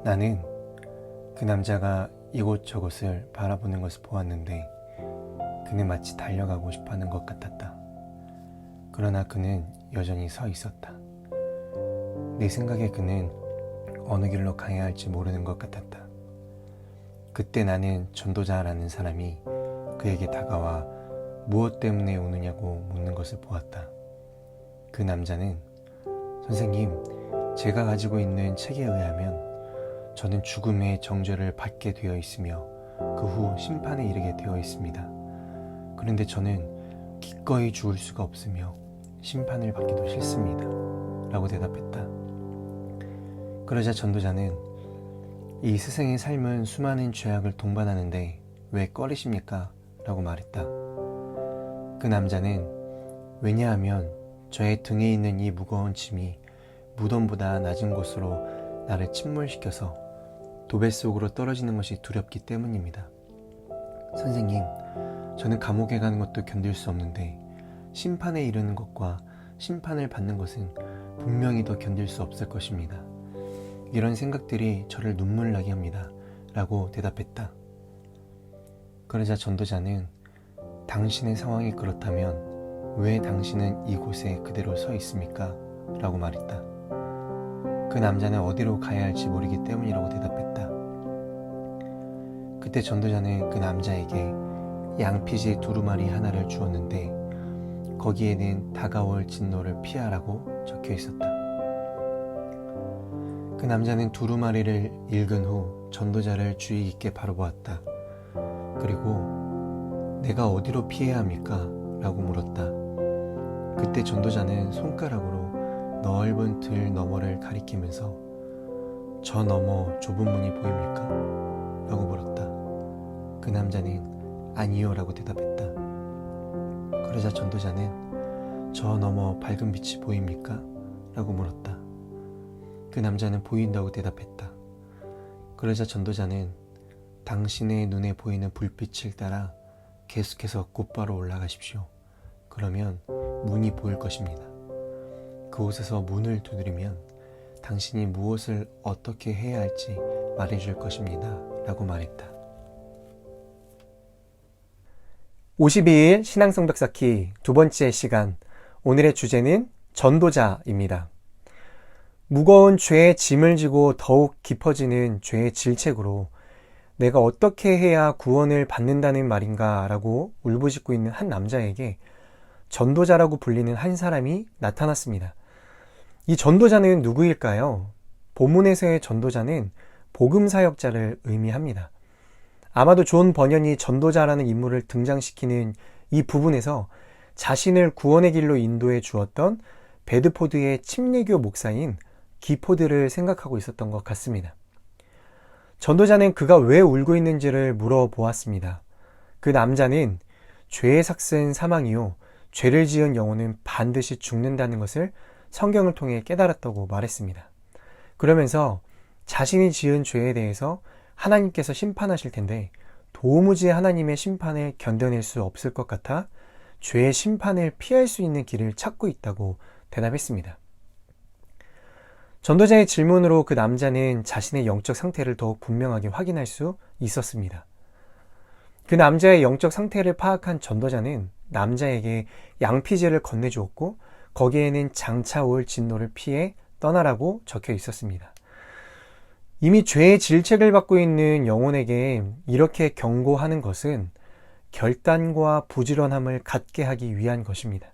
나는 그 남자가 이곳저곳을 바라보는 것을 보았는데 그는 마치 달려가고 싶어하는 것 같았다. 그러나 그는 여전히 서 있었다. 내 생각에 그는 어느 길로 가야 할지 모르는 것 같았다. 그때 나는 전도자라는 사람이 그에게 다가와 무엇 때문에 오느냐고 묻는 것을 보았다. 그 남자는 선생님, 제가 가지고 있는 책에 의하면 저는 죽음의 정죄를 받게 되어 있으며 그 후 심판에 이르게 되어 있습니다. 그런데 저는 기꺼이 죽을 수가 없으며 심판을 받기도 싫습니다. 라고 대답했다. 그러자 전도자는 이 스승의 삶은 수많은 죄악을 동반하는데 왜 꺼리십니까? 라고 말했다. 그 남자는 왜냐하면 저의 등에 있는 이 무거운 짐이 무덤보다 낮은 곳으로 나를 침몰시켜서 도배 속으로 떨어지는 것이 두렵기 때문입니다. 선생님, 저는 감옥에 가는 것도 견딜 수 없는데 심판에 이르는 것과 심판을 받는 것은 분명히 더 견딜 수 없을 것입니다. 이런 생각들이 저를 눈물 나게 합니다. 라고 대답했다. 그러자 전도자는 당신의 상황이 그렇다면 왜 당신은 이곳에 그대로 서 있습니까? 라고 말했다. 그 남자는 어디로 가야 할지 모르기 때문이라고 대답했다. 그때 전도자는 그 남자에게 양피지 두루마리 하나를 주었는데 거기에는 다가올 진노를 피하라고 적혀 있었다. 그 남자는 두루마리를 읽은 후 전도자를 주의 깊게 바라보았다. 그리고 내가 어디로 피해야 합니까? 라고 물었다. 그때 전도자는 손가락으로 넓은 들 너머를 가리키면서 저 너머 좁은 문이 보입니까? 라고 물었다. 그 남자는 아니요 라고 대답했다. 그러자 전도자는 저 너머 밝은 빛이 보입니까? 라고 물었다. 그 남자는 보인다고 대답했다. 그러자 전도자는 당신의 눈에 보이는 불빛을 따라 계속해서 곧바로 올라가십시오. 그러면 문이 보일 것입니다. 그곳에서 문을 두드리면 당신이 무엇을 어떻게 해야 할지 말해줄 것입니다. 라고 말했다. 52일 신앙성벽 쌓기 두 번째 시간, 오늘의 주제는 전도자입니다. 무거운 죄의 짐을 지고 더욱 깊어지는 죄의 질책으로 내가 어떻게 해야 구원을 받는다는 말인가 라고 울부짖고 있는 한 남자에게 전도자라고 불리는 한 사람이 나타났습니다. 이 전도자는 누구일까요? 본문에서의 전도자는 복음사역자를 의미합니다. 아마도 존 버년이 전도자라는 인물을 등장시키는 이 부분에서 자신을 구원의 길로 인도해 주었던 베드포드의 침례교 목사인 기포드를 생각하고 있었던 것 같습니다. 전도자는 그가 왜 울고 있는지를 물어보았습니다. 그 남자는 죄의 삭은 사망이요 죄를 지은 영혼은 반드시 죽는다는 것을 성경을 통해 깨달았다고 말했습니다. 그러면서 자신이 지은 죄에 대해서 하나님께서 심판하실 텐데 도무지 하나님의 심판을 견뎌낼 수 없을 것 같아 죄의 심판을 피할 수 있는 길을 찾고 있다고 대답했습니다. 전도자의 질문으로 그 남자는 자신의 영적 상태를 더욱 분명하게 확인할 수 있었습니다. 그 남자의 영적 상태를 파악한 전도자는 남자에게 양피지를 건네주었고 거기에는 장차 올 진노를 피해 떠나라고 적혀 있었습니다. 이미 죄의 질책을 받고 있는 영혼에게 이렇게 경고하는 것은 결단과 부지런함을 갖게 하기 위한 것입니다.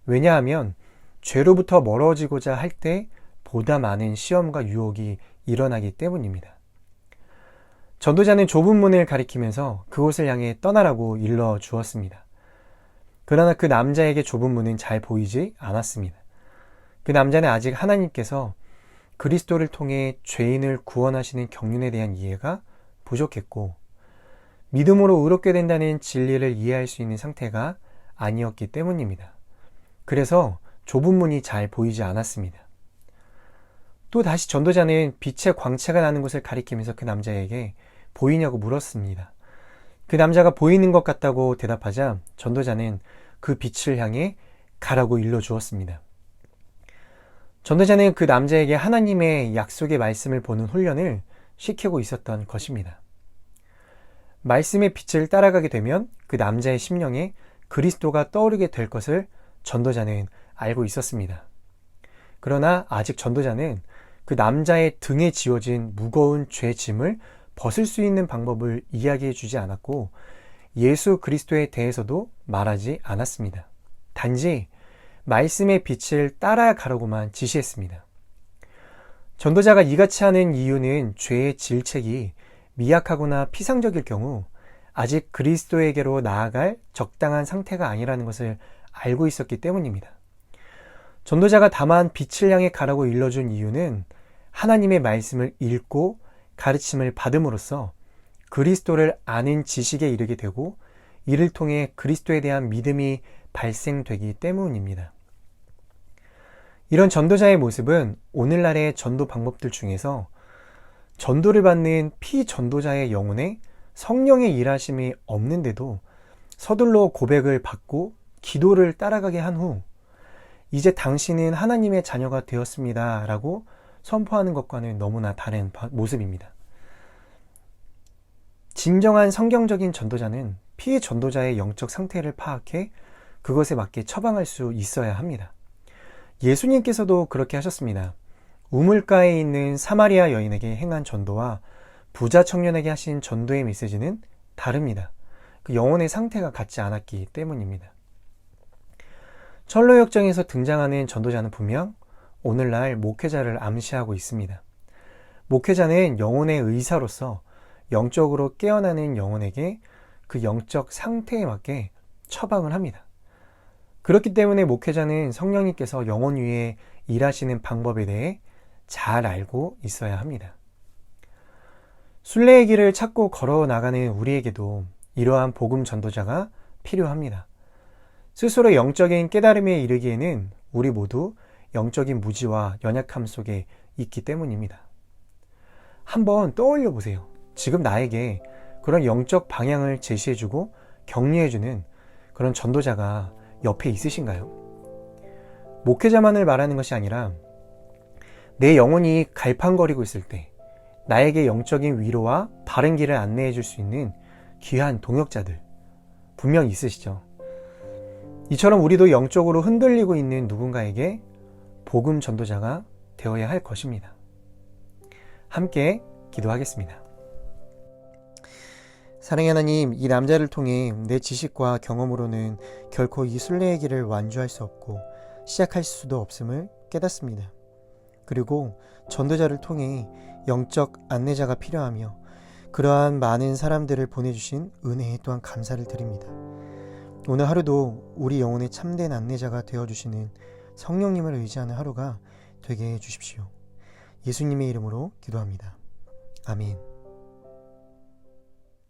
왜냐하면 죄로부터 멀어지고자 할 때 보다 많은 시험과 유혹이 일어나기 때문입니다. 전도자는 좁은 문을 가리키면서 그곳을 향해 떠나라고 일러 주었습니다. 그러나 그 남자에게 좁은 문은 잘 보이지 않았습니다. 그 남자는 아직 하나님께서 그리스도를 통해 죄인을 구원하시는 경륜에 대한 이해가 부족했고 믿음으로 의롭게 된다는 진리를 이해할 수 있는 상태가 아니었기 때문입니다. 그래서 좁은 문이 잘 보이지 않았습니다. 또 다시 전도자는 빛의 광채가 나는 곳을 가리키면서 그 남자에게 보이냐고 물었습니다. 그 남자가 보이는 것 같다고 대답하자 전도자는 그 빛을 향해 가라고 일러 주었습니다. 전도자는 그 남자에게 하나님의 약속의 말씀을 보는 훈련을 시키고 있었던 것입니다. 말씀의 빛을 따라가게 되면 그 남자의 심령에 그리스도가 떠오르게 될 것을 전도자는 알고 있었습니다. 그러나 아직 전도자는 그 남자의 등에 지워진 무거운 죄 짐을 벗을 수 있는 방법을 이야기해 주지 않았고 예수 그리스도에 대해서도 말하지 않았습니다. 단지 말씀의 빛을 따라가라고만 지시했습니다. 전도자가 이같이 하는 이유는 죄의 질책이 미약하거나 피상적일 경우 아직 그리스도에게로 나아갈 적당한 상태가 아니라는 것을 알고 있었기 때문입니다. 전도자가 다만 빛을 향해 가라고 일러준 이유는 하나님의 말씀을 읽고 가르침을 받음으로써 그리스도를 아는 지식에 이르게 되고 이를 통해 그리스도에 대한 믿음이 발생되기 때문입니다. 이런 전도자의 모습은 오늘날의 전도 방법들 중에서 전도를 받는 피전도자의 영혼에 성령의 일하심이 없는데도 서둘러 고백을 받고 기도를 따라가게 한 후 이제 당신은 하나님의 자녀가 되었습니다 라고 선포하는 것과는 너무나 다른 모습입니다. 진정한 성경적인 전도자는 피전도자의 영적 상태를 파악해 그것에 맞게 처방할 수 있어야 합니다. 예수님께서도 그렇게 하셨습니다. 우물가에 있는 사마리아 여인에게 행한 전도와 부자 청년에게 하신 전도의 메시지는 다릅니다. 그 영혼의 상태가 같지 않았기 때문입니다. 철로 역정에서 등장하는 전도자는 분명 오늘날 목회자를 암시하고 있습니다. 목회자는 영혼의 의사로서 영적으로 깨어나는 영혼에게 그 영적 상태에 맞게 처방을 합니다. 그렇기 때문에 목회자는 성령님께서 영혼 위에 일하시는 방법에 대해 잘 알고 있어야 합니다. 순례의 길을 찾고 걸어 나가는 우리에게도 이러한 복음 전도자가 필요합니다. 스스로 영적인 깨달음에 이르기에는 우리 모두 영적인 무지와 연약함 속에 있기 때문입니다. 한번 떠올려 보세요. 지금 나에게 그런 영적 방향을 제시해주고 격려해주는 그런 전도자가 옆에 있으신가요? 목회자만을 말하는 것이 아니라 내 영혼이 갈팡거리고 있을 때 나에게 영적인 위로와 바른 길을 안내해 줄 수 있는 귀한 동역자들 분명 있으시죠? 이처럼 우리도 영적으로 흔들리고 있는 누군가에게 복음 전도자가 되어야 할 것입니다. 함께 기도하겠습니다. 사랑의 하나님, 이 남자를 통해 내 지식과 경험으로는 결코 이 순례의 길을 완주할 수 없고 시작할 수도 없음을 깨닫습니다. 그리고 전도자를 통해 영적 안내자가 필요하며 그러한 많은 사람들을 보내주신 은혜에 또한 감사를 드립니다. 오늘 하루도 우리 영혼의 참된 안내자가 되어주시는 성령님을 의지하는 하루가 되게 해주십시오. 예수님의 이름으로 기도합니다. 아멘.